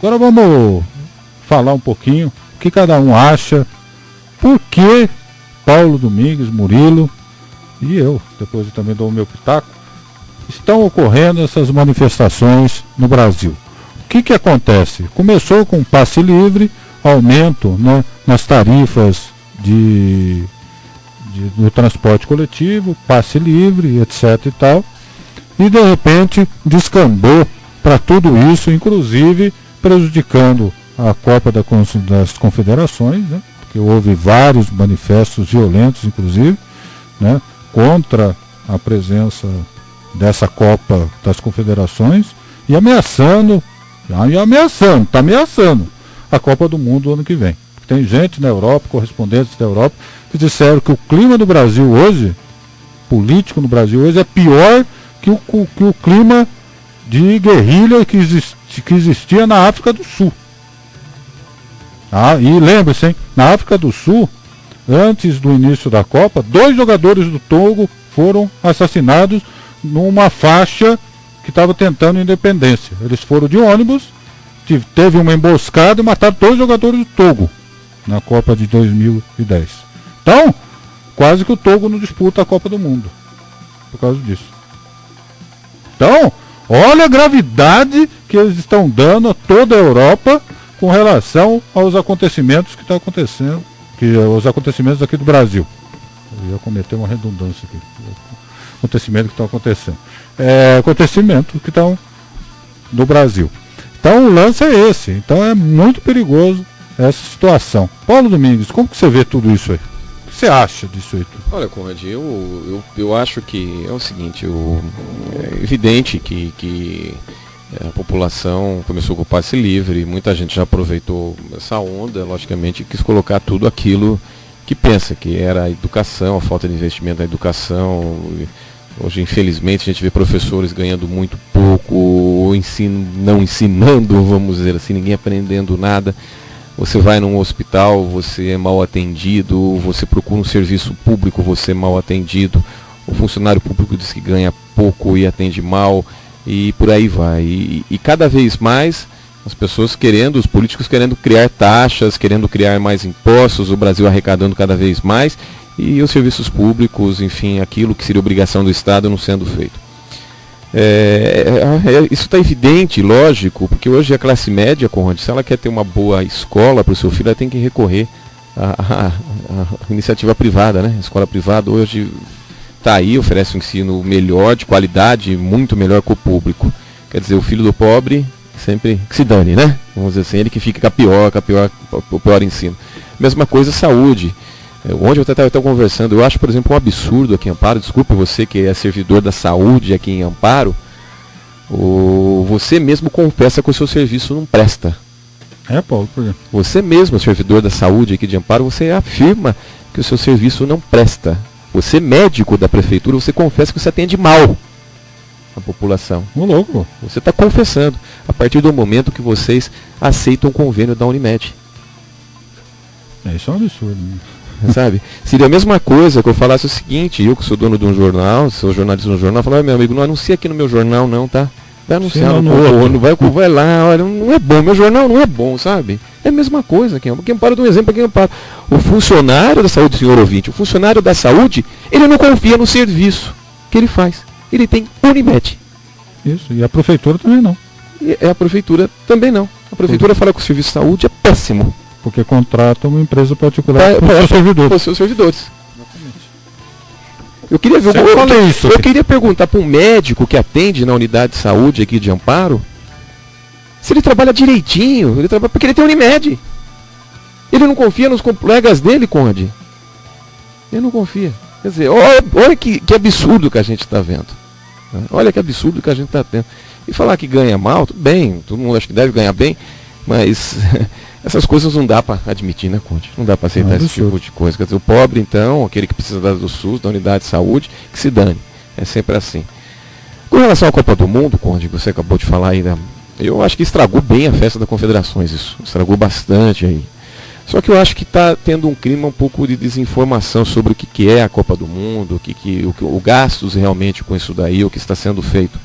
Agora vamos falar um pouquinho o que cada um acha, por que Paulo Domingues, Murilo e eu, depois eu também dou o meu pitaco, estão ocorrendo essas manifestações no Brasil. O que acontece? Começou com passe livre, aumento, né, nas tarifas do transporte coletivo, passe livre, etc. e tal, e de repente descambou para tudo isso, inclusive prejudicando a Copa das Confederações, né, porque houve vários manifestos violentos, inclusive, né, contra a presença dessa Copa das Confederações e ameaçando a Copa do Mundo ano que vem. Tem gente na Europa, correspondentes da Europa, que disseram que o clima do Brasil hoje, político no Brasil hoje, é pior que o clima de guerrilha que existia na África do Sul. E lembre-se, hein, na África do Sul, antes do início da Copa, 2 jogadores do Togo foram assassinados numa faixa que estava tentando independência. Eles foram de ônibus, teve uma emboscada e mataram 2 jogadores do Togo na Copa de 2010. Então, quase que o Togo não disputa a Copa do Mundo por causa disso. Então, olha a gravidade que eles estão dando a toda a Europa com relação aos acontecimentos que estão acontecendo, os acontecimentos aqui do Brasil. Eu ia cometer uma redundância aqui. Acontecimentos que estão acontecendo. Acontecimentos que estão no Brasil. Então o lance é esse. Então é muito perigoso essa situação. Paulo Domingues, como que você vê tudo isso aí? O que você acha disso aí? Olha, Conrad, eu acho que é o seguinte, é evidente que a população começou com o passe livre, muita gente já aproveitou essa onda, logicamente quis colocar tudo aquilo que pensa, que era a educação, a falta de investimento na educação. Hoje, infelizmente, a gente vê professores ganhando muito pouco, ou não ensinando, vamos dizer assim, ninguém aprendendo nada. Você vai num hospital, você é mal atendido, você procura um serviço público, você é mal atendido, o funcionário público diz que ganha pouco e atende mal, e por aí vai. E cada vez mais as pessoas os políticos querendo criar taxas, querendo criar mais impostos, o Brasil arrecadando cada vez mais, e os serviços públicos, enfim, aquilo que seria obrigação do Estado não sendo feito. Isso está evidente, lógico, porque hoje a classe média, Conrad, se ela quer ter uma boa escola para o seu filho, ela tem que recorrer à iniciativa privada, né? A escola privada hoje está aí, oferece um ensino melhor, de qualidade, muito melhor que o público. Quer dizer, o filho do pobre sempre que se dane, né? Vamos dizer assim, ele que fica com o pior ensino. Mesma coisa, saúde. Onde eu até estava conversando, eu acho, por exemplo, um absurdo aqui em Amparo, desculpe você que é servidor da saúde aqui em Amparo, você mesmo confessa que o seu serviço não presta. Paulo, por quê? Você mesmo, servidor da saúde aqui de Amparo, você afirma que o seu serviço não presta. Você, médico da prefeitura, você confessa que você atende mal a população. Louco. Você está confessando, a partir do momento que vocês aceitam o convênio da Unimed. Isso é um absurdo, né? Sabe? Seria a mesma coisa que eu falasse o seguinte, eu que sou dono de um jornal, sou jornalista de um jornal, falar, meu amigo, não anuncia aqui no meu jornal não, tá? Vai anunciar vai lá, olha, não é bom, meu jornal não é bom, sabe? É a mesma coisa aqui, porque Amparo do exemplo aqui em Amparo. O funcionário da saúde, senhor ouvinte, o funcionário da saúde, ele não confia no serviço que ele faz. Ele tem Unimed. Isso, e a prefeitura também não. A prefeitura também não. A prefeitura fala que o serviço de saúde é péssimo. Porque contrata uma empresa particular para os seus servidores. Exatamente. Eu queria ver, eu queria perguntar para um médico que atende na unidade de saúde aqui de Amparo, se ele trabalha direitinho, porque ele tem Unimed. Ele não confia nos colegas dele, Conde. Ele não confia. Quer dizer, olha que absurdo que a gente está vendo. Olha que absurdo que a gente está tendo. E falar que ganha mal, tudo bem, todo mundo acha que deve ganhar bem, mas essas coisas não dá para admitir, né, Conde? Não dá para aceitar esse tipo de coisa. Quer dizer, o pobre, então, aquele que precisa do SUS, da unidade de saúde, que se dane. É sempre assim. Com relação à Copa do Mundo, Conde, que você acabou de falar aí, eu acho que estragou bem a festa das Confederações, isso. Estragou bastante aí. Só que eu acho que está tendo um clima um pouco de desinformação sobre o que é a Copa do Mundo, o gastos realmente com isso daí, o que está sendo feito.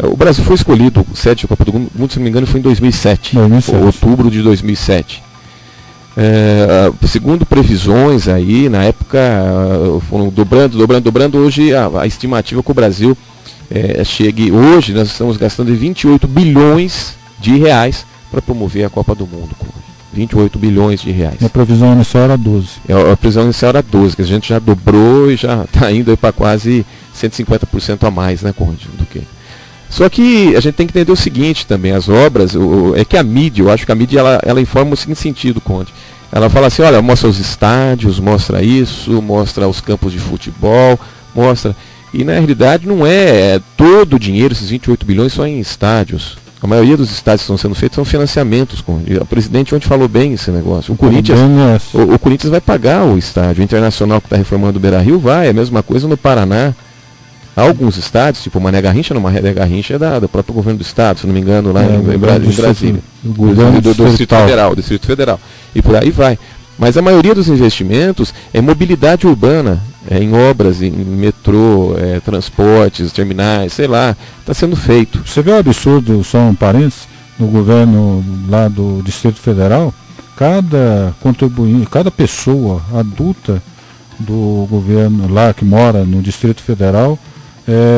O Brasil foi escolhido, o sede da Copa do Mundo, se não me engano, foi em 2007. Outubro de 2007. Segundo previsões aí, na época, foram dobrando. Hoje a estimativa que o Brasil chegue, hoje nós estamos gastando 28 bilhões de reais para promover a Copa do Mundo. 28 bilhões de reais. E a previsão inicial era 12. A previsão inicial era 12, que a gente já dobrou e já está indo para quase 150% a mais, né, Conde, do que. Só que a gente tem que entender o seguinte também, as obras, é que a mídia, eu acho que a mídia ela informa o seguinte sentido, Conde. Ela fala assim, olha, mostra os estádios, mostra isso, mostra os campos de futebol, mostra. E na realidade não é todo o dinheiro, esses 28 bilhões, só em estádios. A maioria dos estádios que estão sendo feitos são financiamentos. O presidente ontem falou bem esse negócio. O Corinthians vai pagar o estádio. O Internacional que está reformando o Beira-Rio vai. É a mesma coisa no Paraná. Há alguns estádios, tipo o Mané Garrincha, não, Mané Garrincha é do próprio governo do estado, se não me engano, lá em Brasília. Do Distrito Federal. E por aí vai. Mas a maioria dos investimentos é mobilidade urbana, em obras, em metrô, transportes, terminais, sei lá, está sendo feito. Você vê o absurdo, só um parênteses, no governo lá do Distrito Federal, cada contribuinte, cada pessoa adulta do governo lá que mora no Distrito Federal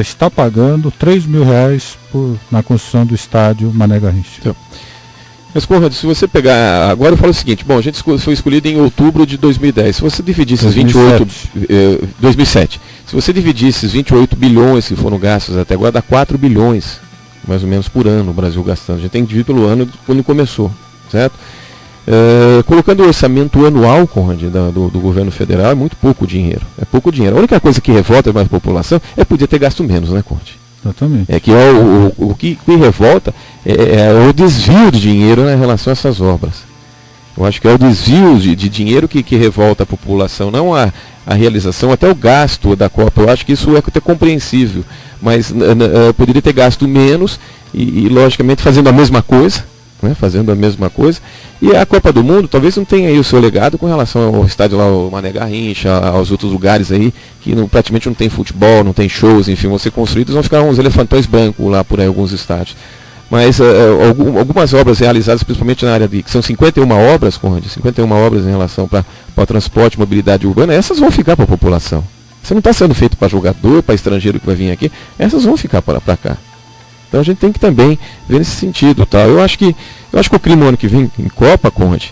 está pagando R$3.000 na construção do estádio Mané Garrincha. Então. Mas, Conrado, se você pegar... Agora eu falo o seguinte, bom, a gente foi escolhido em outubro de 2010. Se você dividir esses 2007. Se você dividir esses 28 bilhões que foram gastos até agora, dá 4 bilhões, mais ou menos, por ano o Brasil gastando. A gente tem que dividir pelo ano quando começou, certo? Colocando o orçamento anual, Conrado, do governo federal, é muito pouco dinheiro. É pouco dinheiro. A única coisa que revolta mais a população é poder ter gasto menos, né, Conrado? Exatamente. É que o que revolta é o desvio de dinheiro em relação a essas obras. Eu acho que é o desvio de dinheiro que revolta a população, não a realização, até o gasto da Copa. Eu acho que isso é até compreensível, mas poderia ter gasto menos e logicamente, fazendo a mesma coisa. Né, fazendo a mesma coisa, e a Copa do Mundo talvez não tenha aí o seu legado com relação ao estádio lá, o Mané Garrincha, aos outros lugares aí, que praticamente não tem futebol, não tem shows, enfim, vão ser construídos, vão ficar uns elefantões brancos lá por aí, alguns estádios. Mas algumas obras realizadas, principalmente na área que são 51 obras, Conrad, 51 obras em relação para transporte, mobilidade urbana, essas vão ficar para a população. Isso não está sendo feito para jogador, para estrangeiro que vai vir aqui, essas vão ficar para cá. Então a gente tem que também ver nesse sentido, tá? Eu acho que o clima ano que vem em Copa, Conrad,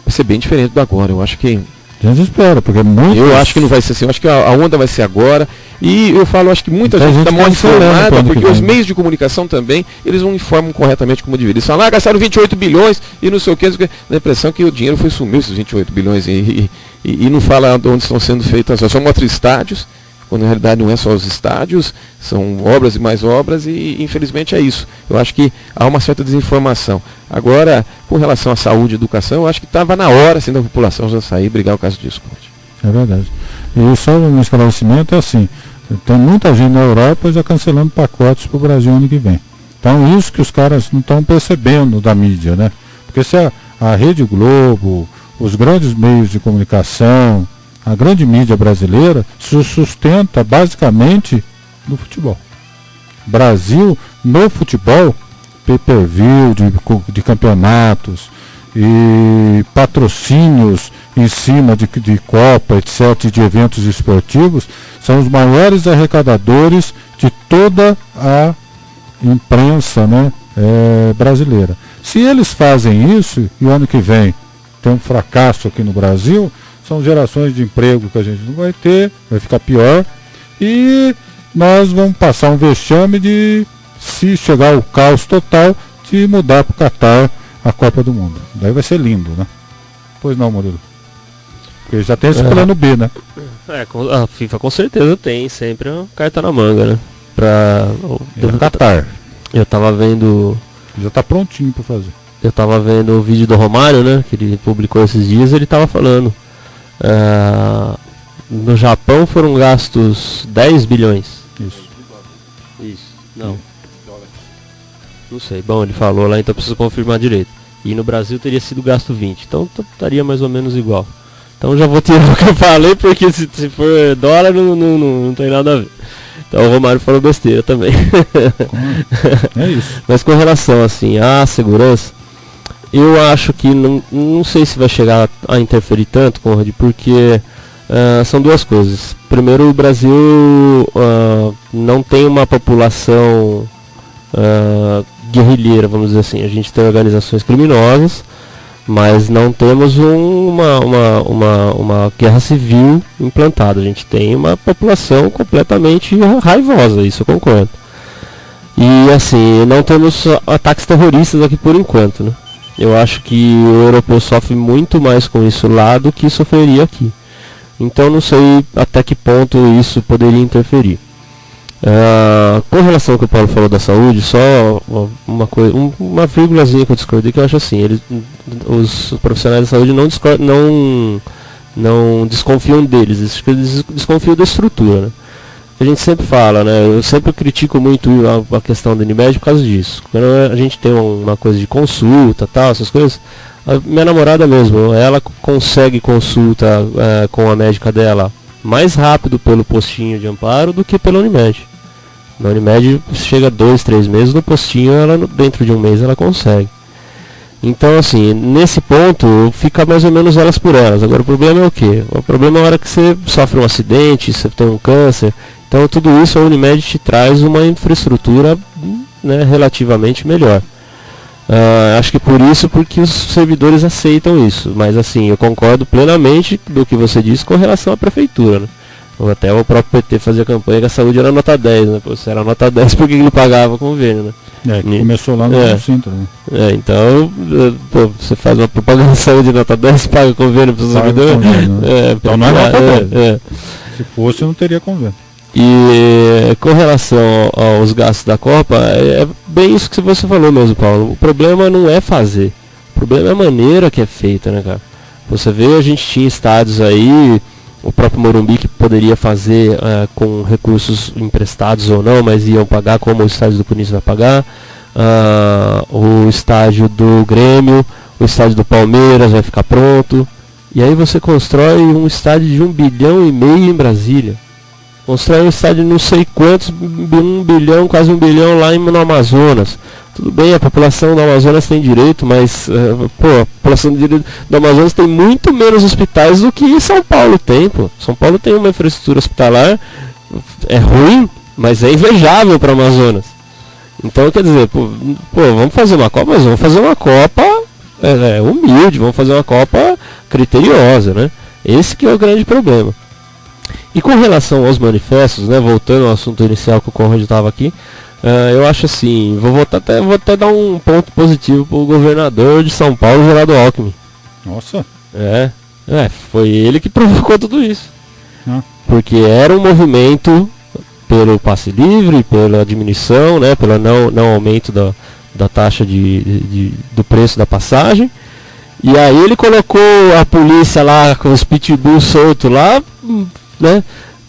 vai ser bem diferente do agora. Eu acho que a gente espera, porque eu acho que não vai ser assim. Eu acho que a onda vai ser agora. E eu falo, acho que muita gente está mal informada, porque os meios de comunicação também, eles não informam corretamente como deveria. Eles falam, gastaram 28 bilhões e não sei o que. Dá a impressão que o dinheiro foi sumiu, esses 28 bilhões, e não fala onde estão sendo feitas. Só mostra estádios, quando na realidade não é só os estádios, são obras e mais obras, e infelizmente é isso. Eu acho que há uma certa desinformação. Agora, com relação à saúde e educação, eu acho que estava na hora assim, da população já sair e brigar o caso disso. É verdade. E só um esclarecimento é assim, tem muita gente na Europa já cancelando pacotes para o Brasil ano que vem. Então isso que os caras não estão percebendo da mídia, né? Porque se a Rede Globo, os grandes meios de comunicação, a grande mídia brasileira se sustenta basicamente no futebol. Brasil, no futebol, pay-per-view de campeonatos e patrocínios em cima de Copa, etc., de eventos esportivos, são os maiores arrecadadores de toda a imprensa, né, brasileira. Se eles fazem isso, e o ano que vem tem um fracasso aqui no Brasil, são gerações de emprego que a gente não vai ter, vai ficar pior, e nós vamos passar um vexame de, se chegar ao caos total, de mudar para o Catar a Copa do Mundo. Daí vai ser lindo, né? Pois não, Murilo? Porque já tem esse plano B, né? A FIFA com certeza tem sempre uma carta na manga, né? Do Catar. Eu tava vendo... Já tá prontinho para fazer. Eu tava vendo o vídeo do Romário, né? Que ele publicou esses dias, ele tava falando. No Japão foram gastos 10 bilhões. Isso. Não. Não sei. Bom, ele falou lá, então preciso confirmar direito. E no Brasil teria sido gasto 20. Então estaria mais ou menos igual. Então já vou tirar o que eu falei, porque se for dólar não tem nada a ver. Então o Romário falou besteira também. É isso. Mas com relação assim à segurança, eu acho que não sei se vai chegar a interferir tanto, Conrad, porque são duas coisas. Primeiro, o Brasil não tem uma população guerrilheira, vamos dizer assim. A gente tem organizações criminosas, mas não temos uma guerra civil implantada. A gente tem uma população completamente raivosa, isso eu concordo. E assim, não temos ataques terroristas aqui por enquanto, né? Eu acho que o europeu sofre muito mais com isso lá do que sofreria aqui. Então não sei até que ponto isso poderia interferir. Com relação ao que o Paulo falou da saúde, só uma vírgulazinha que eu discordei, que eu acho assim, os profissionais da saúde não desconfiam deles, eles desconfiam da estrutura, né? A gente sempre fala, né? Eu sempre critico muito a questão do Unimed por causa disso. Quando a gente tem uma coisa de consulta, tal, essas coisas, a minha namorada mesmo, ela consegue consulta com a médica dela mais rápido pelo postinho de Amparo do que pela Unimed. Na Unimed chega 2, 3 meses, no postinho dentro de um mês ela consegue. Então assim, nesse ponto fica mais ou menos elas por elas. Agora o problema é o quê? O problema é a hora que você sofre um acidente, você tem um câncer. Então tudo isso a Unimed te traz uma infraestrutura, né, relativamente melhor. Acho que porque os servidores aceitam isso. Mas assim, eu concordo plenamente do que você disse com relação à prefeitura, né? Até o próprio PT fazia campanha que a saúde era nota 10, né? Se era nota 10, por que ele pagava convênio, né? Começou lá no Sintra, né? Então, você faz uma propaganda de saúde de nota 10, paga convênio para o servidor. Então não é nota 10. Se fosse, não teria convênio. E com relação aos gastos da Copa, é bem isso que você falou mesmo, Paulo. O problema não é fazer, o problema é a maneira que é feita, né, cara? Você vê, a gente tinha estádios aí, o próprio Morumbi que poderia fazer com recursos emprestados ou não, mas iam pagar como o estádio do Corinthians vai pagar, o estádio do Grêmio, o estádio do Palmeiras vai ficar pronto, e aí você constrói um estádio de 1,5 bilhão em Brasília. Constrói um estádio de não sei quantos, 1 bilhão, quase 1 bilhão lá no Amazonas. Tudo bem, a população do Amazonas tem direito, mas a população do Amazonas tem muito menos hospitais do que São Paulo tem, pô. São Paulo tem uma infraestrutura hospitalar, é ruim, mas é invejável para o Amazonas. Então, quer dizer, vamos fazer uma Copa, mas vamos fazer uma Copa humilde, vamos fazer uma Copa criteriosa, né? Esse que é o grande problema. E com relação aos manifestos, né, voltando ao assunto inicial que o Conrad estava aqui, eu acho assim, vou até dar um ponto positivo para o governador de São Paulo, Geraldo Alckmin. Nossa! Foi ele que provocou tudo isso. Porque era um movimento pelo passe livre, pela diminuição, né, pelo não aumento da taxa do preço da passagem. E aí ele colocou a polícia lá com os pitbulls soltos lá, né?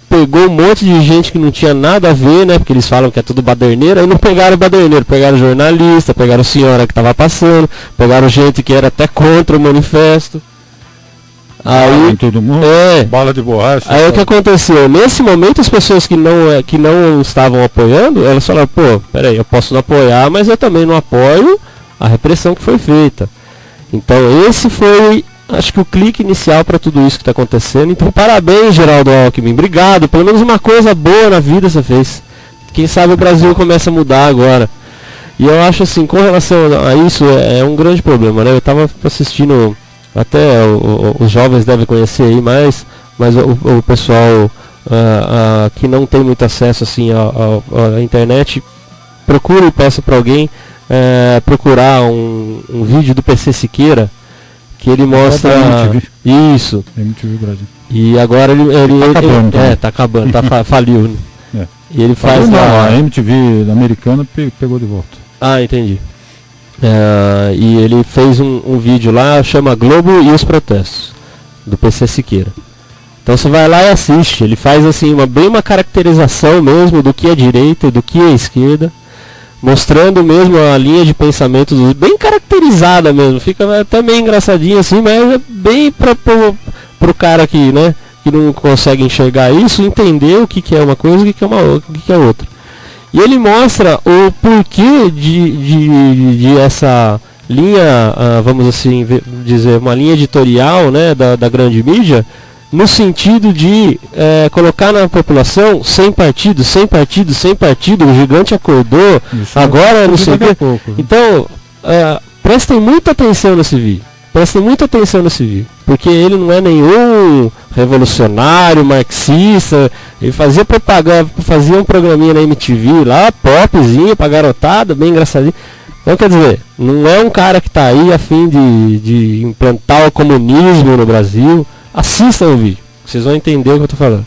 Pegou um monte de gente que não tinha nada a ver, né? Porque eles falam que é tudo baderneiro, aí não pegaram baderneiro, pegaram jornalista, pegaram senhora que estava passando, pegaram gente que era até contra o manifesto. Aí todo mundo, bala de borracha. Aí o que aconteceu? Nesse momento as pessoas que não estavam apoiando, elas falaram, peraí, eu posso não apoiar, mas eu também não apoio a repressão que foi feita. Então esse foi, acho que o clique inicial para tudo isso que está acontecendo. Então parabéns, Geraldo Alckmin, obrigado, pelo menos uma coisa boa na vida você fez. Quem sabe o Brasil começa a mudar agora. E eu acho assim, com relação a isso, é um grande problema, né? Eu estava assistindo, até os jovens devem conhecer aí mais, mas o pessoal que não tem muito acesso assim à internet, procura e peça para alguém procurar um vídeo do PC Siqueira, que ele mostra isso. MTV Brasil. E agora tá acabando, faliu. E ele faz a MTV americana pegou de volta. Entendi. E ele fez um vídeo lá, chama Globo e os Protestos, do PC Siqueira. Então você vai lá e assiste. Ele faz assim uma caracterização mesmo do que é direita e do que é esquerda, mostrando mesmo a linha de pensamento bem caracterizada mesmo. Fica até meio engraçadinho assim, mas é bem pro cara que que não consegue enxergar isso, entender o que é uma coisa e o que é outra. E ele mostra o porquê de essa linha, vamos assim dizer, uma linha editorial, né, da grande mídia, no sentido de colocar na população sem partido, o gigante acordou, isso agora não sei o quê. Então, prestem muita atenção nesse vídeo. Porque ele não é nenhum revolucionário, marxista. Ele fazia propaganda, fazia um programinha na MTV lá, popzinho, pra garotada, bem engraçadinho. Então, quer dizer, não é um cara que tá aí a fim de implantar o comunismo no Brasil. Assistam o vídeo, vocês vão entender o que eu tô falando.